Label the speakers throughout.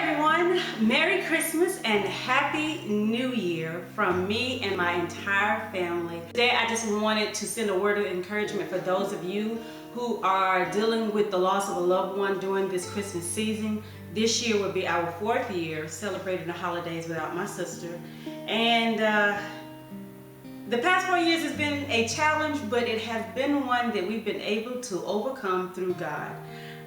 Speaker 1: everyone, Merry Christmas and Happy New Year from me and my entire family. Today I just wanted to send a word of encouragement for those of you who are dealing with the loss of a loved one during this Christmas season. This year will be our 4th year celebrating the holidays without my sister. And the past 4 years has been a challenge, but it has been one that we've been able to overcome through God.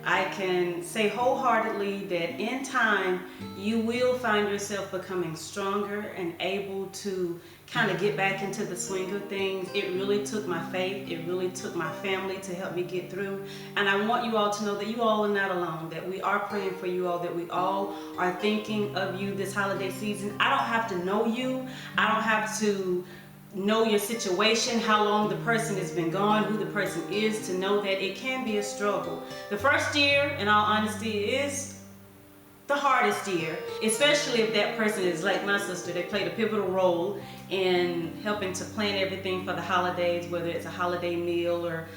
Speaker 1: I can say wholeheartedly that in time you will find yourself becoming stronger and able to kind of get back into the swing of things. It really took my faith, it really took my family to help me get through. And I want you all to know that you all are not alone, that we are praying for you all, that we all are thinking of you this holiday season. I don't have to know you, I don't have to know your situation, how long the person has been gone, who the person is, to know that it can be a struggle. The first year, in all honesty, is the hardest year, especially if that person is like my sister. They played a pivotal role in helping to plan everything for the holidays, whether it's a holiday meal or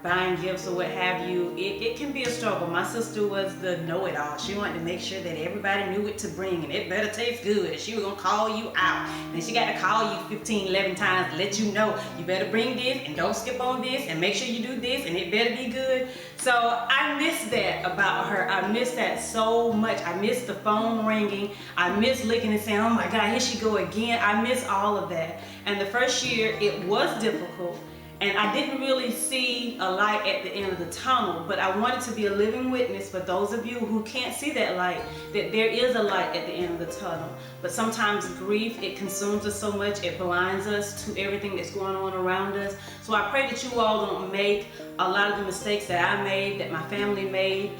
Speaker 1: buying gifts or what have you. It can be a struggle. My sister was the know-it-all. She wanted to make sure that everybody knew what to bring and it better taste good. She was gonna call you out. And she got to call you 15, 11 times to let you know you better bring this and don't skip on this and make sure you do this and it better be good. So I miss that about her. I miss that so much. I miss the phone ringing. I miss looking and saying, oh my God, here she go again. I miss all of that. And the first year it was difficult. And I didn't really see a light at the end of the tunnel, but I wanted to be a living witness for those of you who can't see that light, that there is a light at the end of the tunnel. But sometimes grief, it consumes us so much, it blinds us to everything that's going on around us. So I pray that you all don't make a lot of the mistakes that I made, that my family made.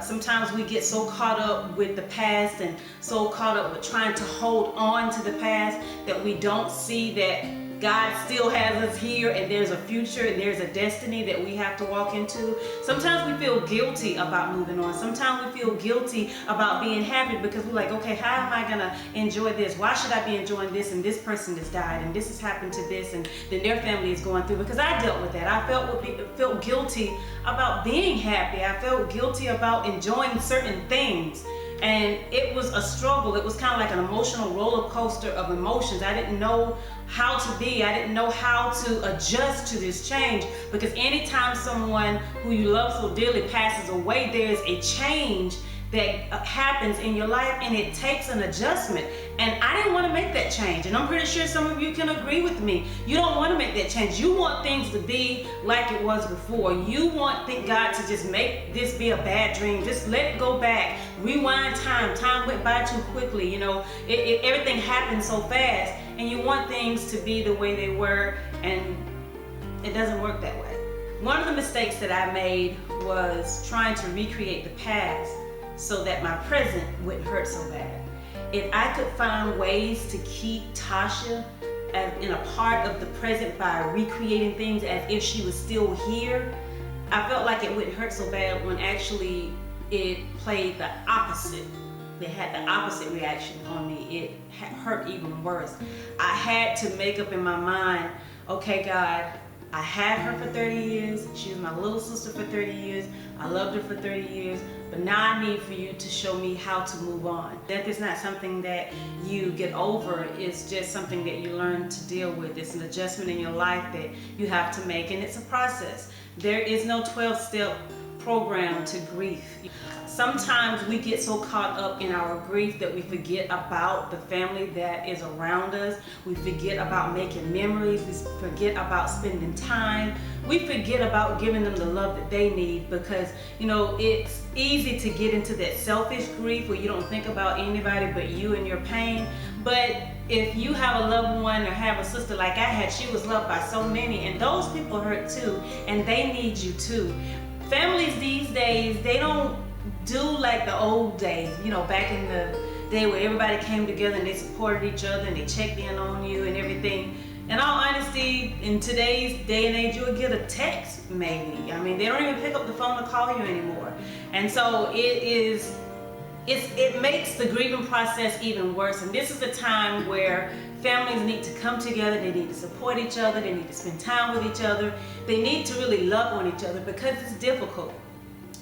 Speaker 1: Sometimes we get so caught up with the past and so caught up with trying to hold on to the past that we don't see that God still has us here and there's a future and there's a destiny that we have to walk into. Sometimes we feel guilty about moving on. Sometimes we feel guilty about being happy because we're like, okay, how am I gonna enjoy this? Why should I be enjoying this? And this person has died and this has happened to this and then their family is going through. Because I dealt with that. I felt guilty about being happy. I felt guilty about enjoying certain things. And it was a struggle. It was kind of like an emotional roller coaster of emotions. I didn't know how to be. I didn't know how to adjust to this change, because anytime someone who you love so dearly passes away, there's a change that happens in your life and it takes an adjustment. And I didn't want to make that change. And I'm pretty sure some of you can agree with me. You don't want to make that change. You want things to be like it was before. You want God to just make this be a bad dream. Just let it go back. Rewind time. Time went by too quickly. You know, everything happened so fast. And you want things to be the way they were. And it doesn't work that way. One of the mistakes that I made was trying to recreate the past so that my present wouldn't hurt so bad. If I could find ways to keep Tasha in a part of the present by recreating things as if she was still here, I felt like it wouldn't hurt so bad when actually it played the opposite. It had the opposite reaction on me. It hurt even worse. I had to make up in my mind, okay, God, I had her for 30 years. She was my little sister for 30 years. I loved her for 30 years. But now I need for you to show me how to move on. Death is not something that you get over. It's just something that you learn to deal with. It's an adjustment in your life that you have to make, and it's a process. There is no 12-step program to grief. Sometimes we get so caught up in our grief that we forget about the family that is around us. We forget about making memories. We forget about spending time. We forget about giving them the love that they need, because, you know, it's easy to get into that selfish grief where you don't think about anybody but you and your pain. But if you have a loved one or have a sister like I had, she was loved by so many, and those people hurt too, and they need you too. Families these days, they don't do like the old days, you know, back in the day where everybody came together and they supported each other and they checked in on you and everything. In all honesty, in today's day and age, you'll get a text maybe. I mean, they don't even pick up the phone to call you anymore. And so it makes the grieving process even worse. And this is a time where families need to come together. They need to support each other. They need to spend time with each other. They need to really love on each other, because it's difficult.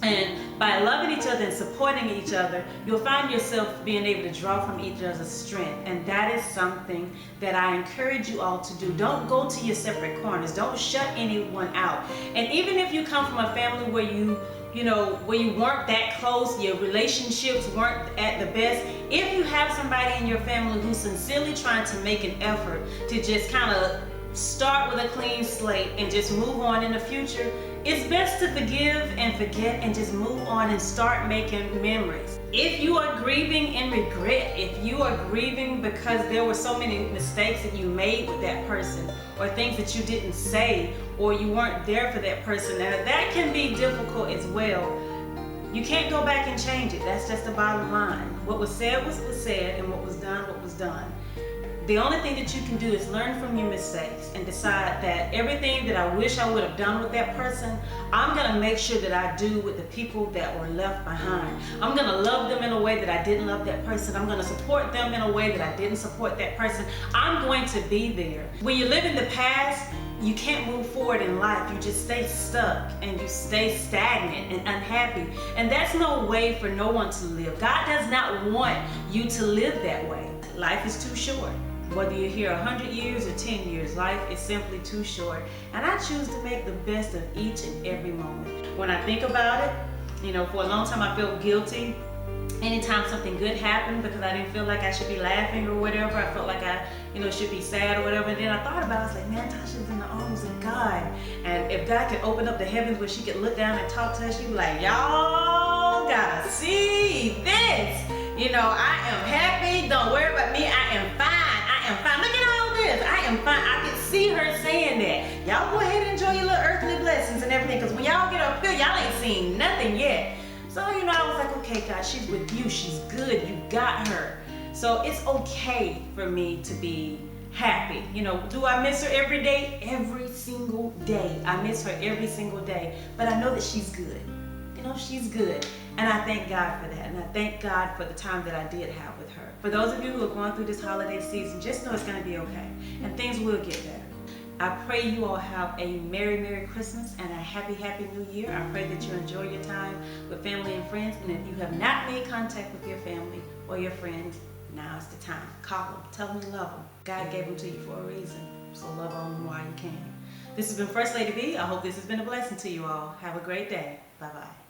Speaker 1: And by loving each other and supporting each other, you'll find yourself being able to draw from each other's strength. And that is something that I encourage you all to do. Don't go to your separate corners. Don't shut anyone out. And even if you come from a family where where you weren't that close, your relationships weren't at the best, if you have somebody in your family who's sincerely trying to make an effort to just kind of start with a clean slate and just move on in the future, it's best to forgive and forget and just move on and start making memories. If you are grieving in regret, if you are grieving because there were so many mistakes that you made with that person, or things that you didn't say, or you weren't there for that person, and that can be difficult as well. You can't go back and change it. That's just the bottom line. What was said was said, and what was done. The only thing that you can do is learn from your mistakes and decide that everything that I wish I would have done with that person, I'm going to make sure that I do with the people that were left behind. I'm going to love them in a way that I didn't love that person. I'm going to support them in a way that I didn't support that person. I'm going to be there. When you live in the past, you can't move forward in life. You just stay stuck and you stay stagnant and unhappy. And that's no way for no one to live. God does not want you to live that way. Life is too short. Whether you're here 100 years or 10 years, life is simply too short. And I choose to make the best of each and every moment. When I think about it, for a long time I felt guilty anytime something good happened because I didn't feel like I should be laughing or whatever. I felt like I, should be sad or whatever. And then I thought about it, I was like, man, Tasha's in the arms of God. And if God could open up the heavens where she could look down and talk to us, she'd be like, y'all gotta see this. I am happy. Don't worry about me. I am fine. I am fine. Look at all this. I am fine. I can see her saying that. Y'all go ahead and enjoy your little earthly blessings and everything, because when y'all get up here, y'all ain't seen nothing yet. So, I was like, okay, God, she's with you. She's good. You got her. So it's okay for me to be happy. Do I miss her every day? Every single day. I miss her every single day. But I know that she's good. She's good. And I thank God for that. And I thank God for the time that I did have with her. For those of you who are going through this holiday season, just know it's going to be okay. And things will get better. I pray you all have a Merry, Merry Christmas and a Happy, Happy New Year. I pray that you enjoy your time with family and friends. And if you have not made contact with your family or your friends, now's the time. Call them. Tell them you love them. God gave them to you for a reason. So love on them while you can. This has been First Lady B. I hope this has been a blessing to you all. Have a great day. Bye-bye.